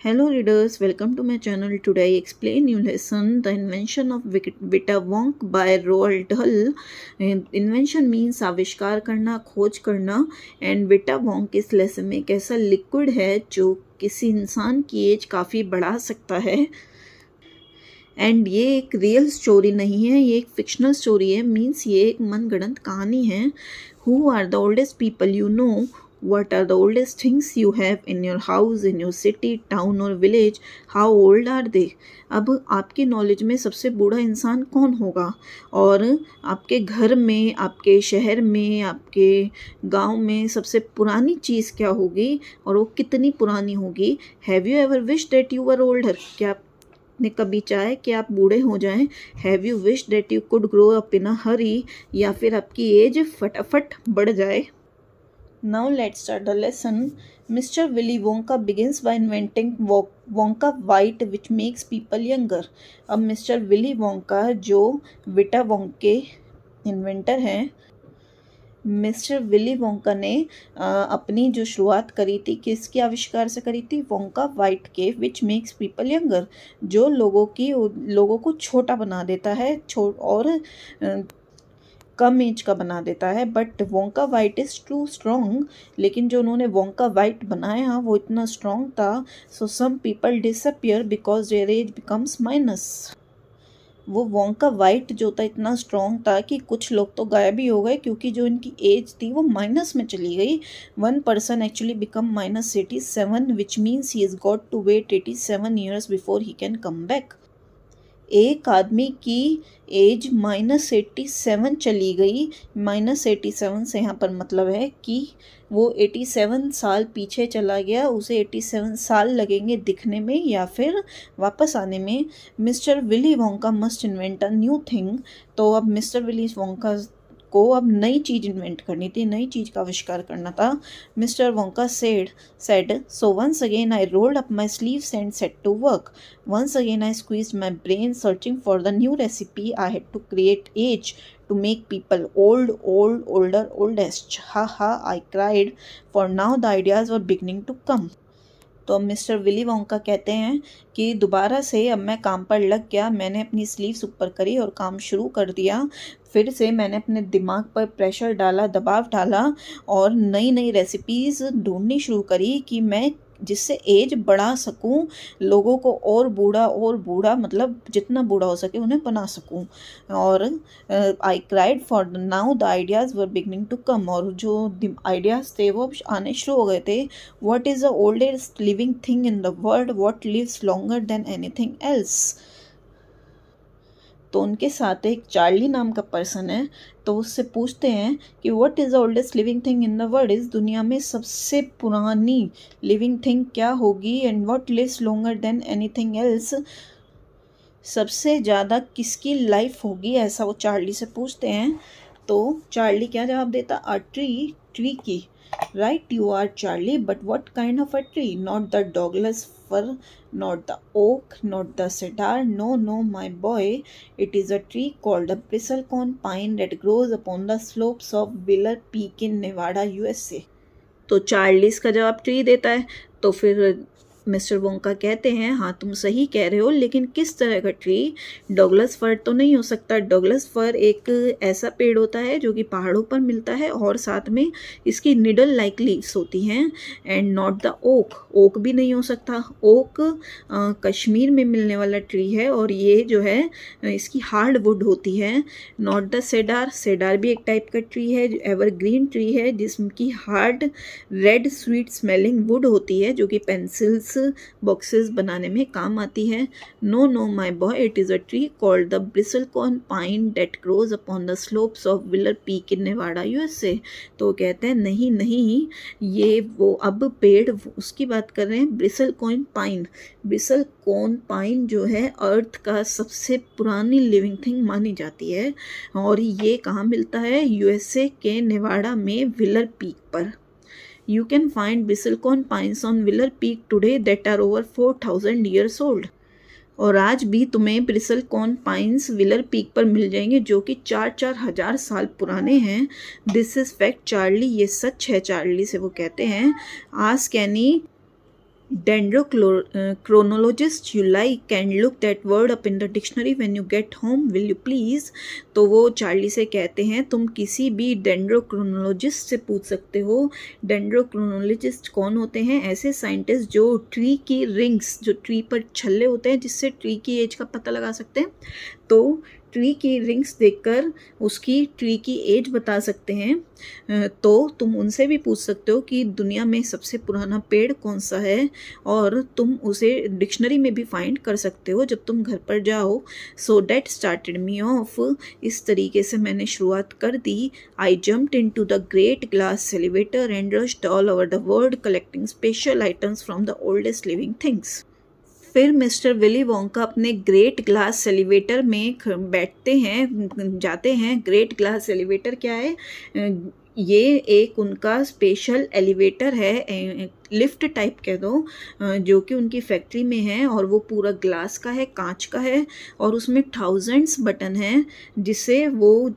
Hello readers, welcome to my channel. Today I explain new lesson, the invention of Vita Wonk by Roald Dahl. Invention means आविष्कार करना, खोज करना. And विटा वोंक इस lesson में एक ऐसा लिक्विड है जो किसी इंसान की एज काफ़ी बढ़ा सकता है. एंड ये एक रियल स्टोरी नहीं है, ये एक फिक्शनल स्टोरी है. मीन्स ये एक मनगढ़ंत कहानी है. Who are the oldest people you know? What are the oldest things you have in your house, in your city, town or village? How old are they? अब आपकी नॉलेज में सबसे बूढ़ा इंसान कौन होगा और आपके घर में, आपके शहर में, आपके गांव में सबसे पुरानी चीज़ क्या होगी और वो कितनी पुरानी होगी? Have you ever wish that you were older? क्या आपने कभी चाहे कि आप बूढ़े हो जाएं? Have you wish that you could grow up in a hurry? या फिर आपकी एज फटाफट बढ़ जाए? Now let's start the lesson. Mr. Willy Wonka begins by inventing Wonka White which makes people younger. अब मिस्टर विली वोंका जो विटा वोंक के inventor हैं, मिस्टर विली वोंका ने अपनी जो शुरुआत करी थी किसके आविष्कार से करी थी? वोंका वाइट के, विच मेक्स पीपल यंगर, जो लोगों को छोटा बना देता है और कम एज का बना देता है. But Wonka Vite is too strong, लेकिन जो उन्होंने वोंका वाइट बनाया वो इतना स्ट्रॉन्ग था. So some people disappear because their age becomes minus. वो वोंका वाइट जो था इतना स्ट्रॉन्ग था कि कुछ लोग तो गायब ही हो गए क्योंकि जो इनकी एज थी वो माइनस में चली गई. One person actually become -87 which means he is got to wait 87 years before he can come back. एक आदमी की एज -87 चली गई. -87 से यहाँ पर मतलब है कि वो 87 साल पीछे चला गया. उसे 87 साल लगेंगे दिखने में या फिर वापस आने में. Mister Willy Wonka must invent a new thing. तो अब मिस्टर विली वोंका को अब नई चीज़ इन्वेंट करनी थी, नई चीज़ का आविष्कार करना था. Mister Wonka said, so once again I rolled up my sleeves and set to work. Once again I squeezed my brain searching for the new recipe. I had to create age to make people old, older, oldest. Ha ha, I cried, for now the ideas were beginning to come. तो अब mister Willy Wonka कहते हैं कि दोबारा से अब मैं काम पर लग गया. मैंने अपनी स्लीव्स ऊपर करी और काम शुरू कर दिया. फिर से मैंने अपने दिमाग पर प्रेशर डाला, दबाव डाला और नई नई रेसिपीज़ ढूंढनी शुरू करी कि मैं जिससे एज बढ़ा सकूं, लोगों को और बूढ़ा मतलब जितना बूढ़ा हो सके उन्हें बना सकूं. और I cried for now the ideas were beginning to come. और जो आइडियाज़ थे वो आने शुरू हो गए थे. What is the oldest living thing in the world? What lives longer than anything else? तो उनके साथ एक चार्ली नाम का पर्सन है. तो उससे पूछते हैं कि what is the oldest living thing in the world? इस दुनिया में सबसे पुरानी लिविंग थिंग क्या होगी? And what lives longer than anything else? सबसे ज़्यादा किसकी लाइफ होगी, ऐसा वो चार्ली से पूछते हैं. तो चार्ली क्या जवाब देता? अ ट्री की. Right, you are Charlie, but what kind of a tree? Not the Douglas fir, not the oak, not the cedar. No, my boy. It is a tree called the bristlecone pine that grows upon the slopes of Willer Peak in Nevada, USA. तो Charlie इसका जवाब tree देता है. तो फिर mister Wonka कहते हैं हाँ तुम सही कह रहे हो, लेकिन किस तरह का ट्री? डॉगलस फर तो नहीं हो सकता. डॉगलस फर एक ऐसा पेड़ होता है जो कि पहाड़ों पर मिलता है और साथ में इसकी निडल लाइक लीव्स होती हैं. एंड नॉट द ओक भी नहीं हो सकता. ओक कश्मीर में मिलने वाला ट्री है और ये जो है इसकी हार्ड वुड होती है. नॉट द सेडार भी एक टाइप का ट्री है, एवरग्रीन ट्री है जिसकी hard red sweet smelling would होती है जो कि पेंसिल्स बॉक्सेस बनाने में काम आती है. No my boy, it is a tree called the bristlecone pine that grows upon the slopes of Wheeler Peak in Nevada, USA. तो कहते हैं नहीं, ये वो अब पेड़ उसकी बात कर रहे हैं, ब्रिसलकॉन पाइन. ब्रिसलकॉन पाइन जो है अर्थ का सबसे पुरानी लिविंग थिंग मानी जाती है और ये कहाँ मिलता है? यूएसए के नेवाडा में विलर पीक पर. You can find bristlecone pines on Willer Peak today that are over 4,000 years old. और आज भी तुम्हें ब्रिसलकॉन पाइन्स विलर पीक पर मिल जाएंगे जो कि 4-4 हजार साल पुराने हैं. दिस इज़ फैक्ट चार्ली, ये सच है चार्ली से वो कहते हैं. Ask any Dendrochronologist you like can look that word up in the dictionary when you get home, will you please? तो वो चार्ली से कहते हैं तुम किसी भी डेंड्रोक्रोनोलॉजिस्ट से पूछ सकते हो। डेंड्रोक्रोनोलॉजिस्ट कौन होते हैं? ऐसे साइंटिस्ट जो ट्री की रिंग्स, जो ट्री पर छल्ले होते हैं जिससे ट्री की एज का पता लगा सकते हैं, तो ट्री की रिंग्स देखकर उसकी ट्री की एज बता सकते हैं। तो तुम उनसे भी पूछ सकते हो कि दुनिया में सबसे पुराना पेड़ कौन सा है, और तुम उसे डिक्शनरी में भी फाइंड कर सकते हो जब तुम घर पर जाओ। So that started me off, इस तरीके से मैंने शुरुआत कर दी। I jumped into the great glass elevator and rushed all over the world collecting special items from the oldest living things. फिर मिस्टर विली वोंका अपने ग्रेट ग्लास एलिवेटर में बैठते हैं, जाते हैं। ग्रेट ग्लास एलिवेटर क्या है? ये एक उनका स्पेशल एलिवेटर है, लिफ्ट टाइप कह दो, जो कि उनकी फैक्ट्री में है, और वो पूरा ग्लास का है, कांच का है, और उसमें थाउजेंड्स बटन हैं जिसे वो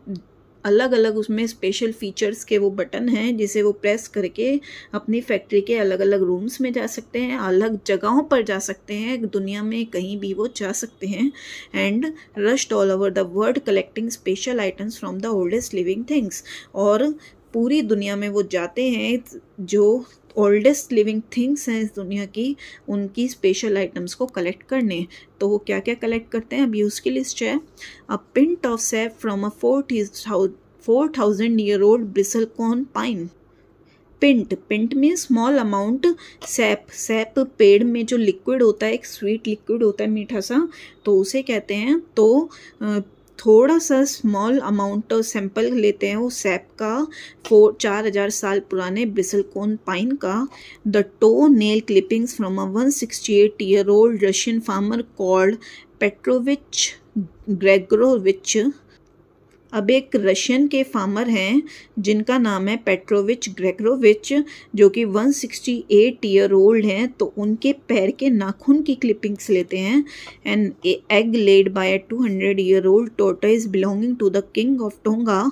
अलग अलग, उसमें स्पेशल फीचर्स के वो बटन हैं जिसे वो प्रेस करके अपनी फैक्ट्री के अलग अलग रूम्स में जा सकते हैं, अलग जगहों पर जा सकते हैं, दुनिया में कहीं भी वो जा सकते हैं। And rushed all over the world collecting special items from the oldest living things, और पूरी दुनिया में वो जाते हैं जो ओल्डेस्ट लिविंग थिंग्स हैं इस दुनिया की, उनकी स्पेशल आइटम्स को कलेक्ट करने। तो वो क्या क्या कलेक्ट करते हैं, अभी उसकी लिस्ट है। A pint of sap from a 4000 year old bristlecone pine. Pint में स्मॉल अमाउंट, सैप पेड़ में जो लिक्विड होता है, एक स्वीट लिक्विड होता है मीठा सा, तो उसे कहते हैं। तो थोड़ा सा स्मॉल अमाउंट सैंपल लेते हैं वो सैप का 4000 साल पुराने ब्रिसलकॉर्न पाइन का। The toe nail clippings from a 168 year old Russian farmer called Petrovich Gregorovich. अब एक रशियन के फार्मर हैं जिनका नाम है पेट्रोविच ग्रेगोरोविच, जो कि 168 ईयर ओल्ड हैं, तो उनके पैर के नाखून की क्लिपिंग्स लेते हैं। An egg laid by a 200 year old tortoise belonging to the king of Tonga.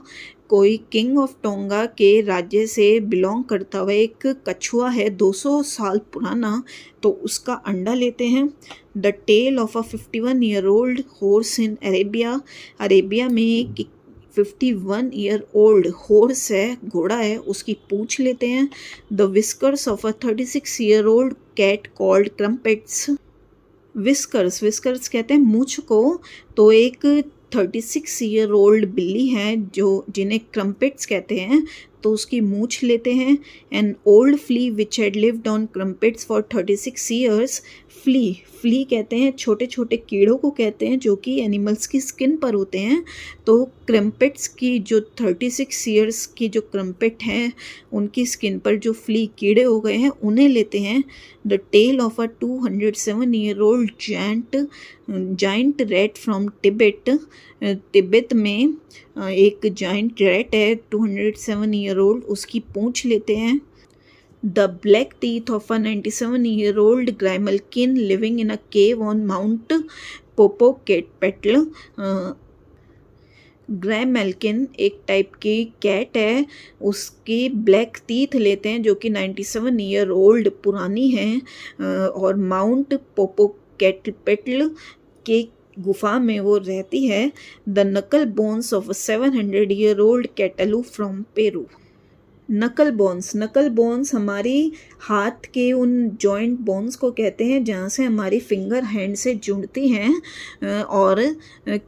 कोई किंग ऑफ टोंगा के राज्य से बिलोंग करता हुआ एक कछुआ है 200 साल पुराना, तो उसका अंडा लेते हैं। The tale of a 51 year old horse in Arabia. Arabia में एक 51 ईयर ओल्ड हॉर्स है, घोड़ा है, उसकी पूंछ लेते हैं। The whiskers of a 36 year old cat called Crumpets. Whiskers कहते हैं मूंछ को, तो एक 36 ईयर ओल्ड बिल्ली है जो जिन्हें क्रम्पेट्स कहते हैं, तो उसकी मूंछ लेते हैं। An old flea which had lived on Crumpets for 36 years. Flea कहते हैं छोटे छोटे कीड़ों को कहते हैं जो कि एनिमल्स की स्किन पर होते हैं। तो क्रम्पेट्स की जो 36 ईयर्स की जो क्रम्पेट हैं उनकी स्किन पर जो फ्ली कीड़े हो गए हैं उन्हें लेते हैं। The tale of a 207 year old giant rat from Tibet. Tibet में एक जाइंट रैट है 207 ईयर ओल्ड, उसकी पूंछ लेते हैं। The black teeth of a 97-year-old Grimalkin living in a cave on Mount Popocatépetl। ग्रैमल्किन एक टाइप की कैट है, उसकी ब्लैक टीथ लेते हैं जो कि 97 ईयर ओल्ड पुरानी है, और माउंट पोपोकेटपेटल के गुफा में वो रहती है। The knuckle bones of a 700 year old cattalou from Peru. Knuckle bones हमारी हाथ के उन जॉइंट बोन्स को कहते हैं जहाँ से हमारी फिंगर हैंड से जुड़ती हैं। और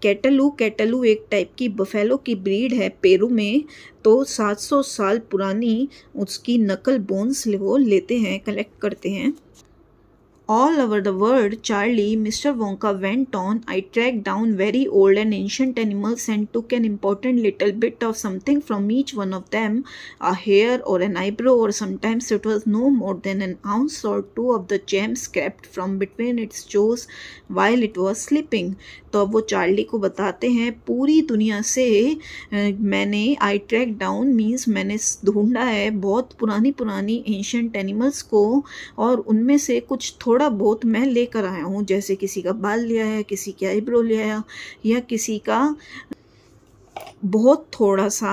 कैटलू एक टाइप की बफेलो की ब्रीड है पेरू में, तो 700 साल पुरानी उसकी नकल बोन्स वो लेते हैं, कलेक्ट करते हैं। All over the world, Charlie, Mr. Wonka went on. I tracked down very old and ancient animals and took an important little bit of something from each one of them, a hair or an eyebrow, or sometimes it was no more than an ounce or two of the jam scraped from between its jaws while it was sleeping. तो अब वो Charlie को बताते हैं पूरी दुनिया से मैंने आई ट्रैक डाउन मीन्स मैंने ढूंढा है बहुत पुरानी एंशिएंट एनिमल्स को, और उनमें से कुछ थोड़ा बहुत मैं लेकर आया हूँ, जैसे किसी का बाल लिया है, किसी की आईब्रो लिया है, या किसी का बहुत थोड़ा सा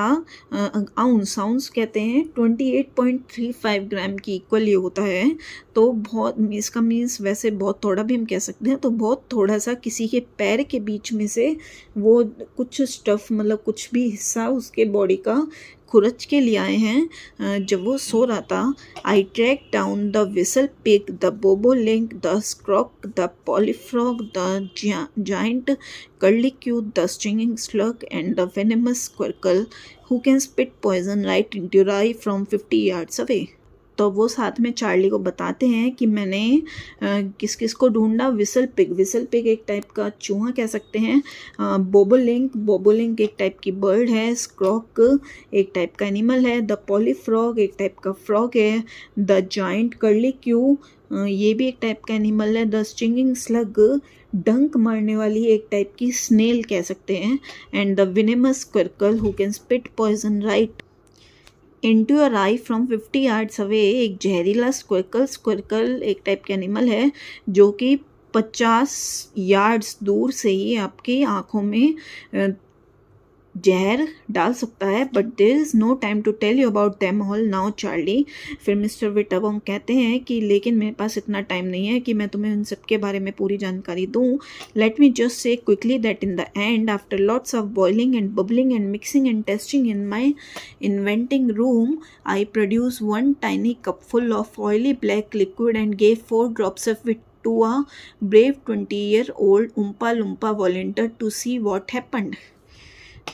आउंस कहते हैं 28.35 ग्राम की इक्वल ये होता है। तो बहुत इसका मीन्स वैसे बहुत थोड़ा भी हम कह सकते हैं, तो बहुत थोड़ा सा किसी के पैर के बीच में से वो कुछ स्टफ़ मतलब कुछ भी हिस्सा उसके बॉडी का खुरच के लिए आए हैं जब वो सो रहा था। I track down the whistle pig, the bobolink, the skrock, the polyfrog, the giant curlicue, the stinging slug, and the venomous squircle who can spit poison right into your eye from 50 yards away. तो वो साथ में Charlie को बताते हैं कि मैंने किस किस को ढूंढा। विसल पिग एक टाइप का चूहा कह सकते हैं। बोबोलिंक एक टाइप की बर्ड है। स्क्रॉक एक टाइप का एनिमल है। द पॉलीफ्रॉग एक टाइप का फ्रॉग है। द जाइंट कर्लीक्यू ये भी एक टाइप का एनिमल है। द स्टिंगिंग स्लग डंक मारने वाली एक टाइप की स्नेल कह सकते हैं। And the venomous squerkle who can spit poison right into your eye from 50 yards away. एक जहरीला स्क्विरकल एक टाइप का एनिमल है जो कि 50 यार्ड्स दूर से ही आपकी आँखों में जहर डाल सकता है। But there is no time to tell you about them all now Charlie. फिर मिस्टर विटावोंग कहते हैं कि लेकिन मेरे पास इतना टाइम नहीं है कि मैं तुम्हें उन सब के बारे में पूरी जानकारी दूँ। Let me just say quickly that in the end after lots of boiling and bubbling and mixing and testing in my inventing room I produce one tiny cup full of oily black liquid and gave 4 drops of it to a brave 20-year-old Oompa Loompa volunteer to see what happened.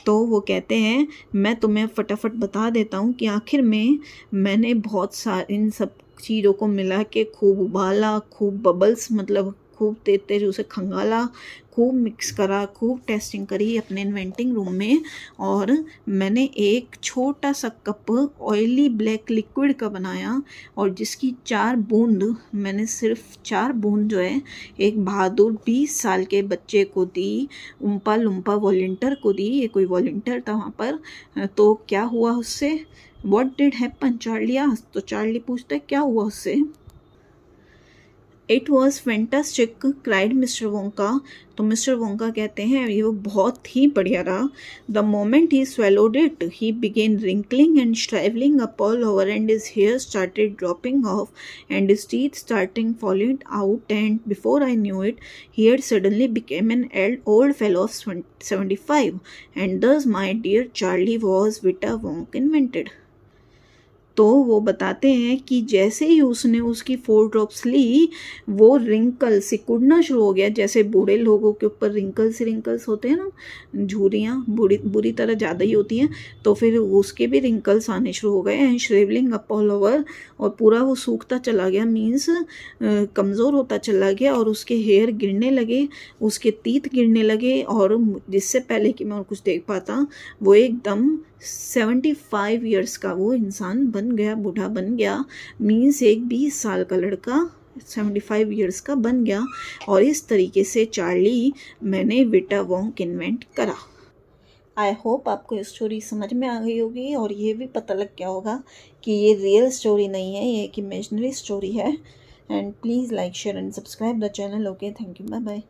तो वो कहते हैं मैं तुम्हें फटाफट बता देता हूँ कि आखिर में मैंने बहुत सारे इन सब चीज़ों को मिला के खूब उबाला, खूब बबल्स मतलब खूब तेज उसे खंगाला, खूब मिक्स करा, खूब टेस्टिंग करी अपने इन्वेंटिंग रूम में। और मैंने एक छोटा सा कप ऑयली ब्लैक लिक्विड का बनाया और जिसकी 4 बूंद मैंने सिर्फ 4 बूंद जो है एक बहादुर 20 साल के बच्चे को दी, उम्पा लुम्पा वॉलंटियर को दी। ये कोई वॉलंटियर था वहाँ पर। तो क्या हुआ उससे? What did happen Charlie asked. तो चार्ली पूछता है क्या हुआ उससे। It was fantastic cried mister Wonka. तो मिस्टर वोंका कहते हैं ये वो बहुत ही बढ़िया रहा। The moment he swallowed it, he began wrinkling and shriveling up all over, and his hair started dropping off, and his teeth starting falling out, and before I knew it, he had suddenly become an old fellow of 75, and thus my dear Charlie was Vita Wonk invented. तो वो बताते हैं कि जैसे ही उसने उसकी 4 drops ली वो wrinkle सिकुड़ना शुरू हो गया। जैसे बूढ़े लोगों के ऊपर रिंकल्स होते हैं ना, झुर्रियाँ बुरी तरह ज़्यादा ही होती हैं, तो फिर उसके भी रिंकल्स आने शुरू हो गए। एंड श्रेवलिंग अप ऑल ओवर, और पूरा वो सूखता चला गया, मीन्स कमज़ोर होता चला गया, और उसके हेयर गिरने लगे, उसके तीत गिरने लगे, और जिससे पहले कि मैं और कुछ देख पाता वो एकदम 75 ईयर्स का वो इंसान बन गया, बूढ़ा बन गया। मीन्स एक 20 साल का लड़का 75 ईयर्स का बन गया। और इस तरीके से चार्ली मैंने विटा वोंक इन्वेंट करा। आई होप आपको ये स्टोरी समझ में आ गई होगी और ये भी पता लग गया होगा कि ये रियल स्टोरी नहीं है, ये एक इमेजिनरी स्टोरी है। And please like share and subscribe the channel. Okay, thank you, bye bye.